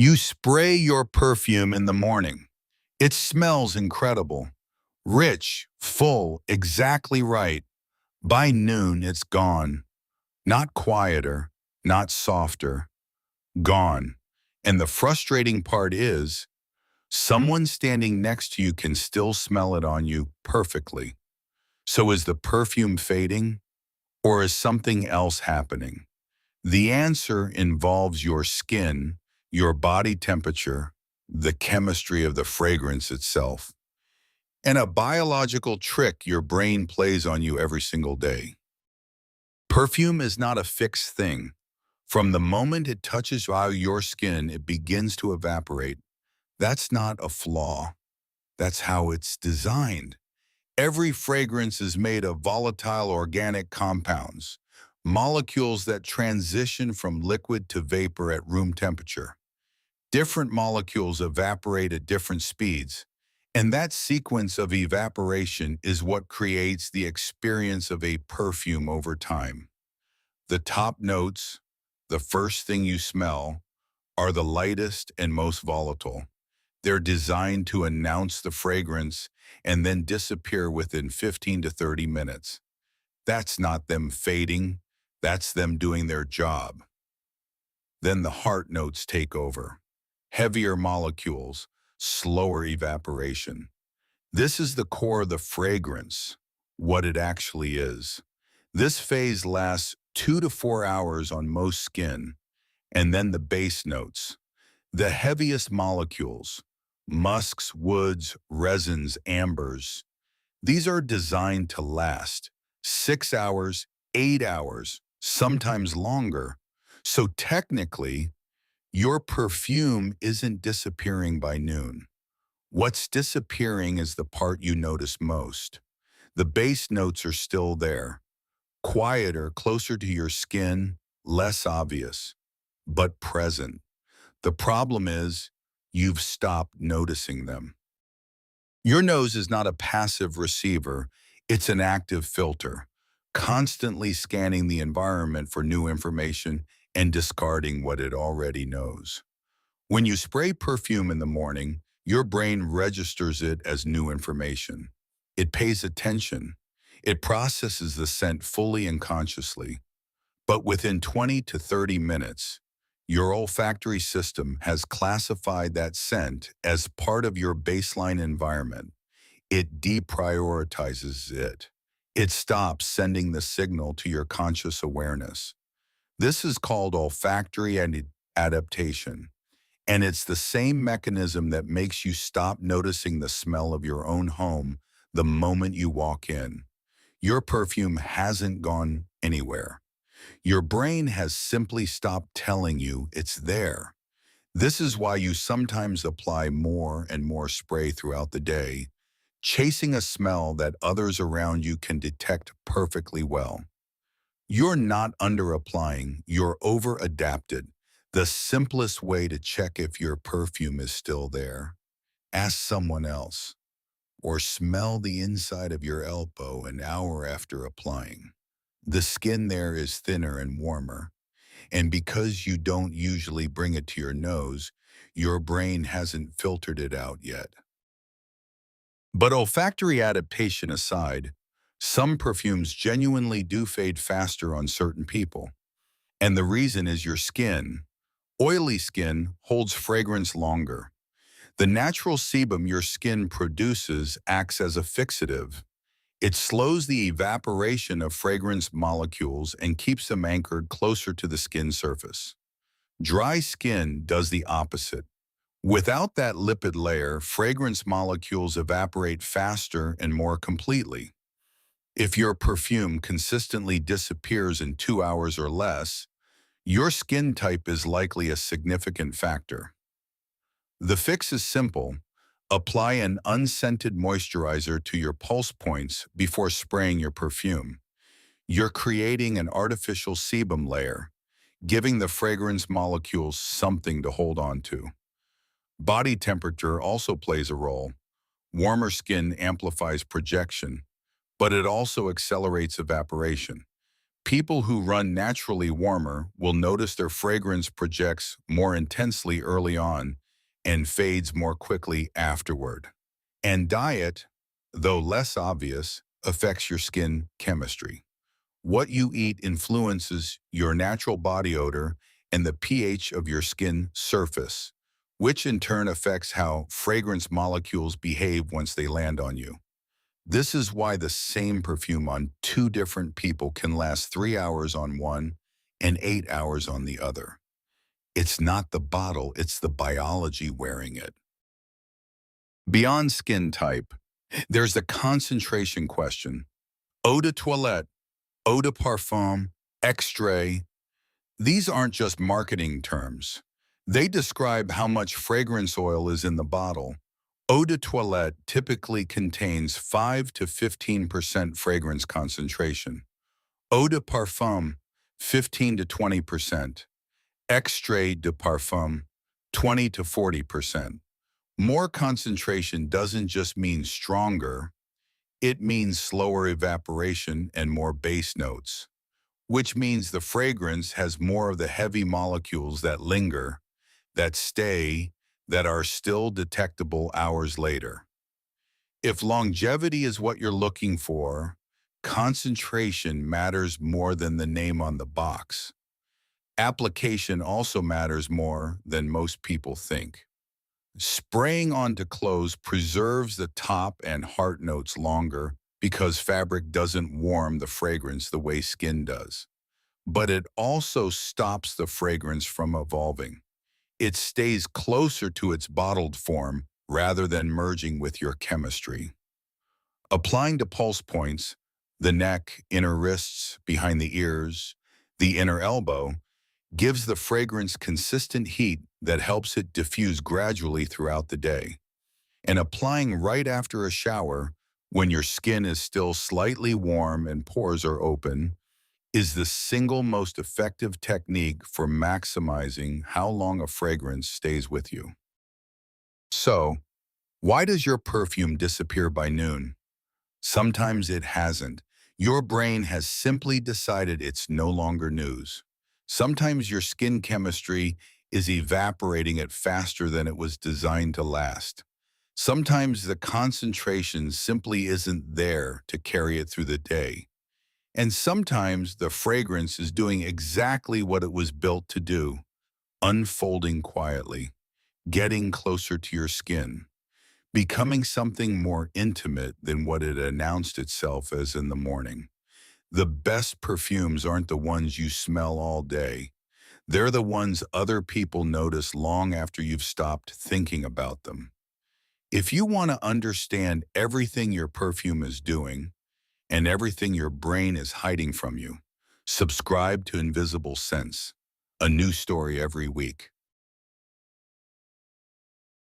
You spray your perfume in the morning. It smells incredible. Rich, full, exactly right. By noon, it's gone. Not quieter, not softer. Gone. And the frustrating part is, someone standing next to you can still smell it on you perfectly. So is the perfume fading, or is something else happening? The answer involves your skin, your body temperature, the chemistry of the fragrance itself, and a biological trick your brain plays on you every single day. Perfume is not a fixed thing. From the moment it touches your skin, it begins to evaporate. That's not a flaw. That's how it's designed. Every fragrance is made of volatile organic compounds, molecules that transition from liquid to vapor at room temperature. Different molecules evaporate at different speeds, and that sequence of evaporation is what creates the experience of a perfume over time. The top notes, the first thing you smell, are the lightest and most volatile. They're designed to announce the fragrance and then disappear within 15 to 30 minutes. That's not them fading, that's them doing their job. Then the heart notes take over. Heavier molecules, slower evaporation. This is the core of the fragrance, what it actually is. This phase lasts 2 to 4 hours on most skin, and then the base notes. The heaviest molecules, musks, woods, resins, ambers, these are designed to last 6 hours, 8 hours, sometimes longer. So technically, your perfume isn't disappearing by noon. What's disappearing is the part you notice most. The base notes are still there, quieter, closer to your skin, less obvious, but present. The problem is, you've stopped noticing them. Your nose is not a passive receiver, it's an active filter, constantly scanning the environment for new information and discarding what it already knows. When you spray perfume in the morning, your brain registers it as new information. It pays attention. It processes the scent fully and consciously. But within 20 to 30 minutes, your olfactory system has classified that scent as part of your baseline environment. It deprioritizes it. It stops sending the signal to your conscious awareness. This is called olfactory adaptation, and it's the same mechanism that makes you stop noticing the smell of your own home the moment you walk in. Your perfume hasn't gone anywhere. Your brain has simply stopped telling you it's there. This is why you sometimes apply more and more spray throughout the day, chasing a smell that others around you can detect perfectly well. You're not under-applying, you're over-adapted. The simplest way to check if your perfume is still there, ask someone else, or smell the inside of your elbow an hour after applying. The skin there is thinner and warmer, and because you don't usually bring it to your nose, your brain hasn't filtered it out yet. But olfactory adaptation aside, some perfumes genuinely do fade faster on certain people. And the reason is your skin. Oily skin holds fragrance longer. The natural sebum your skin produces acts as a fixative. It slows the evaporation of fragrance molecules and keeps them anchored closer to the skin surface. Dry skin does the opposite. Without that lipid layer, fragrance molecules evaporate faster and more completely. If your perfume consistently disappears in 2 hours or less, your skin type is likely a significant factor. The fix is simple. Apply an unscented moisturizer to your pulse points before spraying your perfume. You're creating an artificial sebum layer, giving the fragrance molecules something to hold on to. Body temperature also plays a role. Warmer skin amplifies projection, but it also accelerates evaporation. People who run naturally warmer will notice their fragrance projects more intensely early on and fades more quickly afterward. And diet, though less obvious, affects your skin chemistry. What you eat influences your natural body odor and the pH of your skin surface, which in turn affects how fragrance molecules behave once they land on you. This is why the same perfume on two different people can last 3 hours on one and 8 hours on the other. It's not the bottle, it's the biology wearing it. Beyond skin type, there's the concentration question. Eau de toilette, eau de parfum, extrait, these aren't just marketing terms. They describe how much fragrance oil is in the bottle. Eau de toilette typically contains 5 to 15% fragrance concentration. Eau de parfum, 15 to 20%. Extrait de parfum, 20 to 40%. More concentration doesn't just mean stronger, it means slower evaporation and more base notes, which means the fragrance has more of the heavy molecules that linger, that stay, that are still detectable hours later. If longevity is what you're looking for, concentration matters more than the name on the box. Application also matters more than most people think. Spraying onto clothes preserves the top and heart notes longer because fabric doesn't warm the fragrance the way skin does. But it also stops the fragrance from evolving. It stays closer to its bottled form rather than merging with your chemistry. Applying to pulse points, the neck, inner wrists, behind the ears, the inner elbow, gives the fragrance consistent heat that helps it diffuse gradually throughout the day. And applying right after a shower, when your skin is still slightly warm and pores are open, is the single most effective technique for maximizing how long a fragrance stays with you. So, why does your perfume disappear by noon? Sometimes it hasn't. Your brain has simply decided it's no longer news. Sometimes your skin chemistry is evaporating it faster than it was designed to last. Sometimes the concentration simply isn't there to carry it through the day. And sometimes the fragrance is doing exactly what it was built to do, unfolding quietly, getting closer to your skin, becoming something more intimate than what it announced itself as in the morning. The best perfumes aren't the ones you smell all day. They're the ones other people notice long after you've stopped thinking about them. If you want to understand everything your perfume is doing and everything your brain is hiding from you, subscribe to Invisible Sense, a new story every week.